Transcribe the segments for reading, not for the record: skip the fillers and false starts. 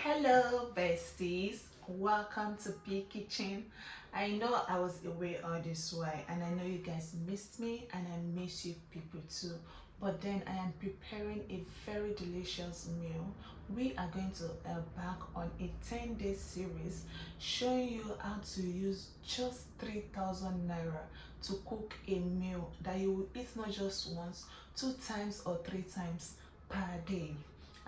Hello besties, welcome to P Kitchen. I know I was away all this while and I know you guys missed me and I miss you people too, but then I am preparing a very delicious meal. We are going to embark on a 10-day series showing you how to use just 3,000 naira to cook a meal that you will eat not just once, 2 times or 3 times per day.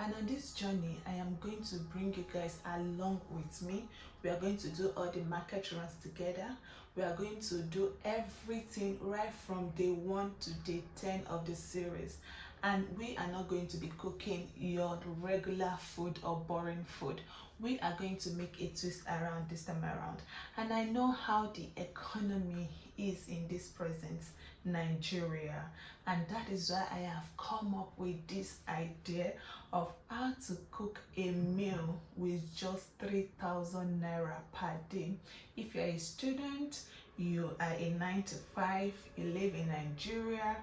And on this journey, I am going to bring you guys along with me. We are going to do all the market runs together. We are going to do everything right from day 1 to day 10 of the series. And we are not going to be cooking your regular food or boring food. We are going to make a twist around this time around. And I know how the economy is in this present Nigeria, and that is why I have come up with this idea of how to cook a meal with just 3,000 naira per day. If you're a student, you are a 9 to 5, you live in Nigeria,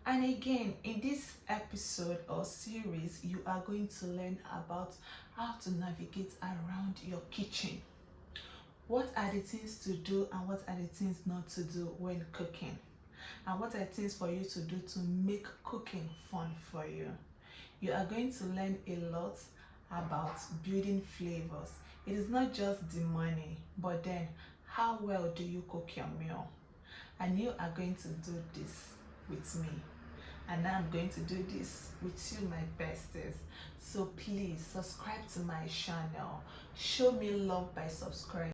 and again in this episode or series you are going to learn about how to navigate around your kitchen. What are the things to do and what are the things not to do when cooking? And what are things for you to do to make cooking fun for you? You are going to learn a lot about building flavors. It is not just the money, but then how well do you cook your meal? And you are going to do this with me. And I'm going to do this with you, my besties. So please subscribe to my channel. Show me love by subscribing.